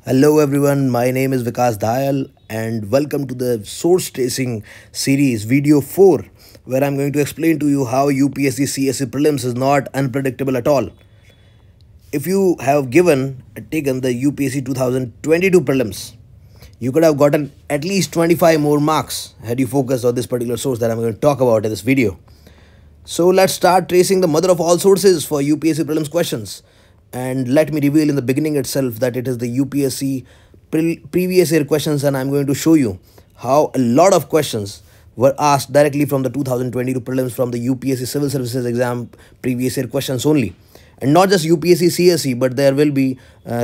Hello everyone, my name is Vikas Dayal and welcome to the source tracing series video 4 where I'm going to explain to you how UPSC CSE prelims is not unpredictable at all. If you have taken the UPSC 2022 prelims, you could have gotten at least 25 more marks had you focused on this particular source that I'm going to talk about in this video. So let's start tracing the mother of all sources for UPSC prelims questions. And let me reveal in the beginning itself that it is the UPSC previous year questions, and I'm going to show you how a lot of questions were asked directly from the 2022 prelims from the UPSC Civil Services exam previous year questions only. And not just UPSC CSE, but there will be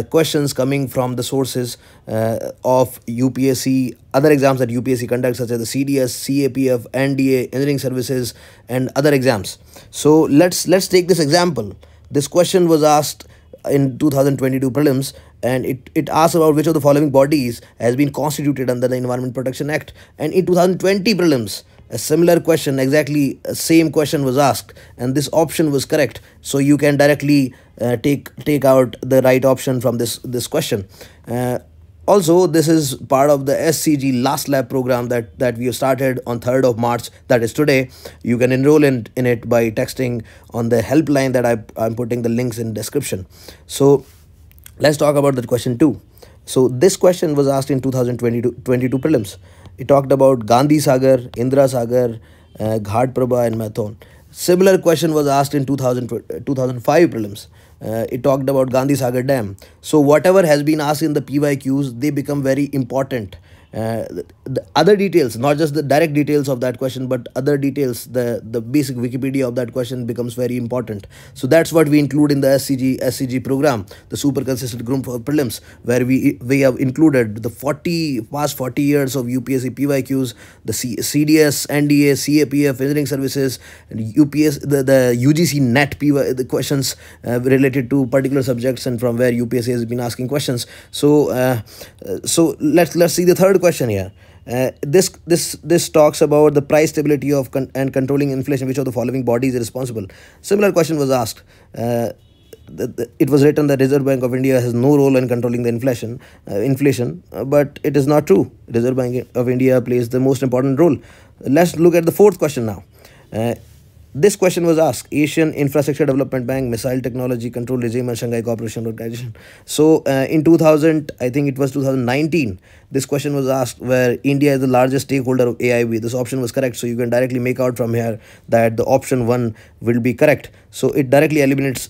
questions coming from the sources of UPSC, other exams that UPSC conducts, such as the CDS, CAPF, NDA, Engineering Services, and other exams. So let's take this example. This question was asked in 2022 prelims, and it asks about which of the following bodies has been constituted under the Environment Protection Act. And in 2020 prelims, a similar question, exactly same question was asked, and this option was correct. So you can directly take out the right option from this question. Also, this is part of the SCG Last Lab program that we have started on 3rd of March, that is today. You can enroll in it by texting on the helpline that I'm putting the links in description. So let's talk about the question 2. So this question was asked in 2022 prelims. It talked about Gandhi Sagar, Indira Sagar, Ghat Prabha and Mathon. Similar question was asked in 2005 prelims. It talked about Gandhi Sagar Dam. So whatever has been asked in the PYQs, they become very important. The other details, not just the direct details of that question, but other details, the basic Wikipedia of that question becomes very important. So that's what we include in the SCG program, the super consistent group for prelims, where we have included the past 40 years of UPSC PYQs, the CDS, NDA, CAPF, Engineering Services, and the UGC NET the questions related to particular subjects and from where UPSC has been asking questions. So let's see the third question here. This talks about the price stability of and controlling inflation. Which of the following bodies is responsible? Similar question was asked. It was written that Reserve Bank of India has no role in controlling the inflation, but it is not true. Reserve Bank of India plays the most important role. Let's look at the fourth question now. This question was asked: Asian Infrastructure Development Bank, Missile Technology Control Regime, and Shanghai Cooperation Organization. So in 2000, I think it was 2019, this question was asked where India is the largest stakeholder of AIB. This option was correct. So you can directly make out from here that the option 1 will be correct. So it directly eliminates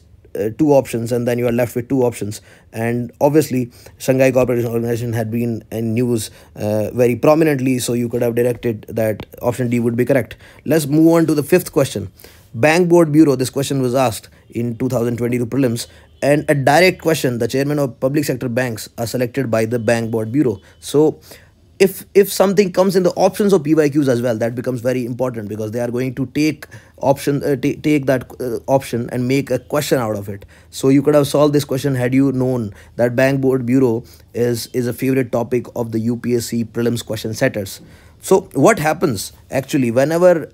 two options, and then you are left with two options. And obviously Shanghai Cooperation Organization had been in news very prominently, so you could have directed that option D would be correct. Let's move on to the fifth question. Bank Board Bureau, this question was asked in 2022 prelims, and a direct question: the chairman of public sector banks are selected by the Bank Board Bureau. So if something comes in the options of PYQs as well, that becomes very important, because they are going to take that option and make a question out of it. So you could have solved this question had you known that Bank Board Bureau is a favorite topic of the UPSC prelims question setters. So what happens actually whenever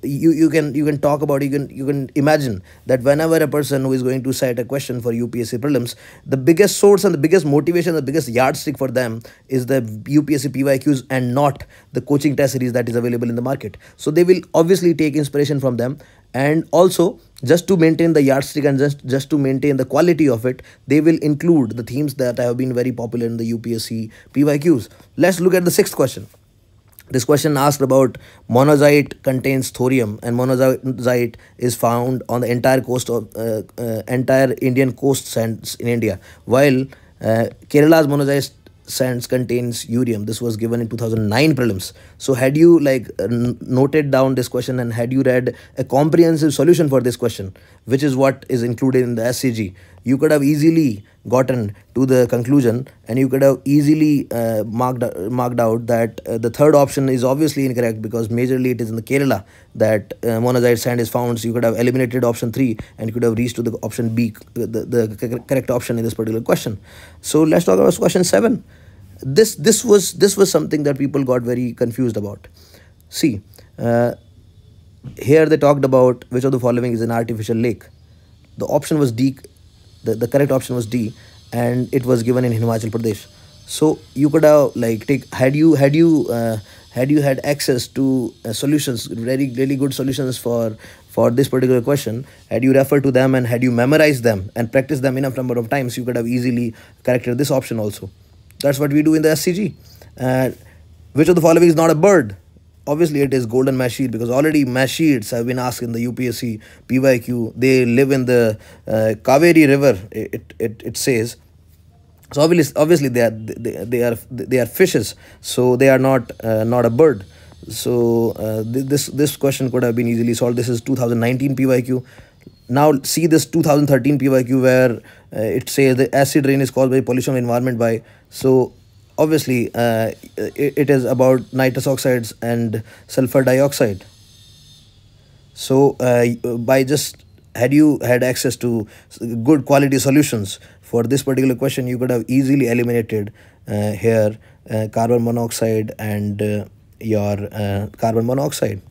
you can talk about, you can imagine that whenever a person who is going to set a question for UPSC prelims, the biggest source and the biggest motivation, the biggest yardstick for them is the UPSC PYQs and not the coaching test series that is available in the market. So they will obviously take inspiration from them, and also just to maintain the yardstick and just to maintain the quality of it, they will include the themes that have been very popular in the UPSC PYQs. Let's look at the sixth question. This question asked about monazite contains thorium, and monazite is found on the entire coast of entire Indian coast sands in India, while Kerala's monazite sands contains urium. This was given in 2009 prelims. So had you noted down this question, and had you read a comprehensive solution for this question, which is what is included in the SCG, you could have easily gotten to the conclusion, and you could have easily marked out that the third option is obviously incorrect, because majorly it is in the Kerala that monazite sand is found. So you could have eliminated option 3 and you could have reached to the option B, the correct option in this particular question. So let's talk about question 7. This was something that people got very confused about. See, here they talked about which of the following is an artificial lake. The option was D. The correct option was D, and it was given in Himachal Pradesh. So you could have like take had you had access to solutions, really good solutions for this particular question, had you referred to them and had you memorized them and practiced them enough number of times, you could have easily corrected this option also. That's what we do in the SCG. uh, which of the following is not a bird? Obviously it is golden mashid, because already mashids have been asked in the UPSC PYQ. They live in the Kaveri river, it says. So obviously they are fishes, so they are not a bird. So this question could have been easily solved. This is 2019 PYQ. Now see this 2013 PYQ, where it says the acid rain is caused by pollution of environment by. So obviously it is about nitrous oxides and sulfur dioxide. So by just had you had access to good quality solutions for this particular question, you could have easily eliminated here carbon monoxide and your carbon monoxide.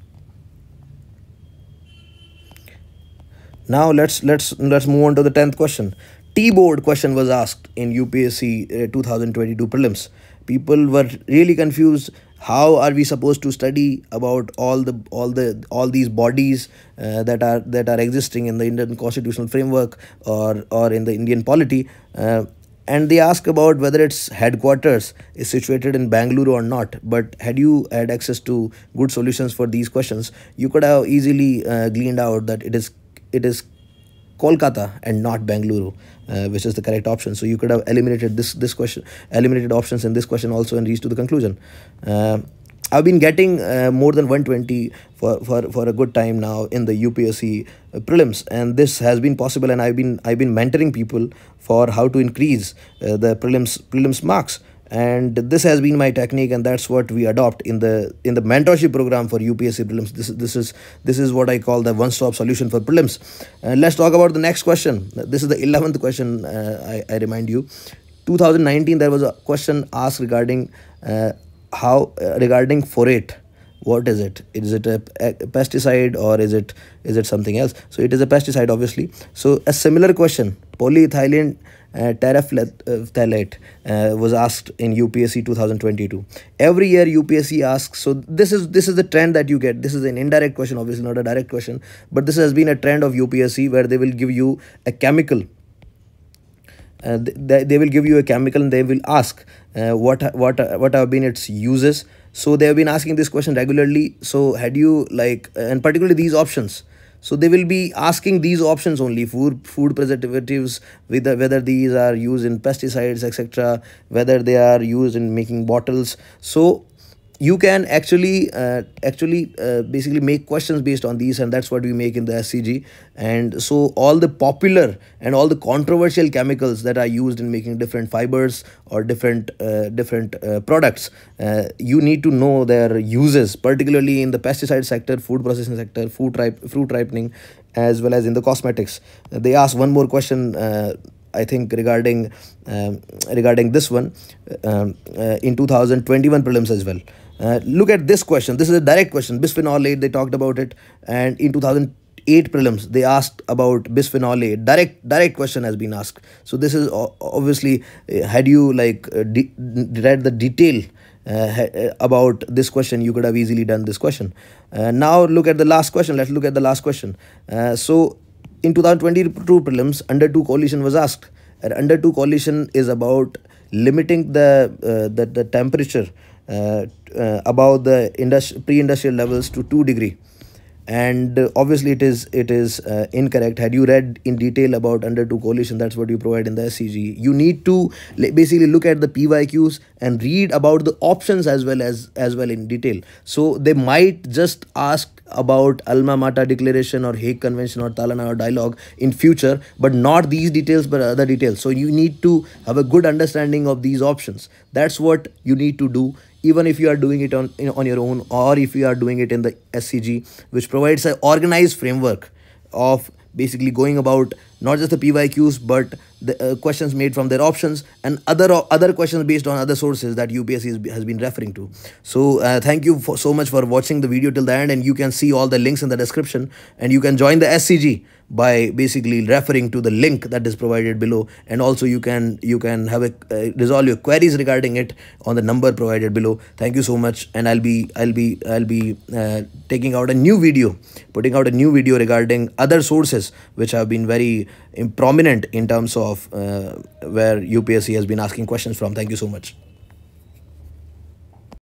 Now let's move on to the 10th question. T-board question was asked in UPSC 2022 prelims. People were really confused. How are we supposed to study about all these bodies that are existing in the Indian constitutional framework, or in the Indian polity? And they ask about whether its headquarters is situated in Bangalore or not. But had you had access to good solutions for these questions, you could have easily gleaned out that it is Kolkata and not Bengaluru, which is the correct option. So you could have eliminated this question, eliminated options in this question also, and reached to the conclusion. I've been getting more than 120 for a good time now in the UPSC prelims, and this has been possible. And I've been mentoring people for how to increase the prelims marks. And this has been my technique, and that's what we adopt in the mentorship program for UPSC prelims. This is what I call the one-stop solution for prelims. Let's talk about the next question. This is the 11th question. I remind you, 2019 there was a question asked regarding regarding forate. What is it? Is it a pesticide, or is it something else? So it is a pesticide, obviously. So a similar question, polyethylene terephthalate, was asked in UPSC 2022. Every year UPSC asks. So this is the trend that you get. This is an indirect question, obviously not a direct question, but this has been a trend of UPSC, where they will give you a chemical. They will give you a chemical, and they will ask what have been its uses. So they have been asking this question regularly. So had you and particularly these options, so they will be asking these options only: food preservatives, whether these are used in pesticides, etc., whether they are used in making bottles. So you can actually basically make questions based on these, and that's what we make in the SCG. And so all the popular and all the controversial chemicals that are used in making different fibers or different products, you need to know their uses, particularly in the pesticide sector, food processing sector, fruit ripening, as well as in the cosmetics. They ask one more question, I think, regarding this one in 2021 prelims as well. Look at this question. This is a direct question. Bisphenol A, they talked about it, and in 2008 prelims they asked about bisphenol A. Direct question has been asked. So this is obviously, had you read the detail about this question, you could have easily done this question. Now look at the last question. Let's look at the last question. So in 2022 prelims, under 2 coalition was asked. And under 2 coalition is about limiting the temperature above the pre-industrial levels to 2 degree. And obviously it is incorrect. Had you read in detail about under 2 coalition, that's what you provide in the SCG. You need to basically look at the PYQs and read about the options as well in detail. So they might just ask about Alma Mater Declaration or Hague Convention or Talana Dialogue in future, but not these details but other details. So you need to have a good understanding of these options. That's what you need to do, even if you are doing it on your own, or if you are doing it in the SCG, which provides an organized framework of basically going about not just the PYQs, but the questions made from their options and other questions based on other sources that UPSC has been referring to. So thank you so much for watching the video till the end, and you can see all the links in the description, and you can join the SCG by basically referring to the link that is provided below. And also you can have a resolve your queries regarding it on the number provided below. Thank you so much, and I'll be taking out a new video, putting out a new video regarding other sources which have been very prominent in terms of where UPSC has been asking questions from. Thank you so much.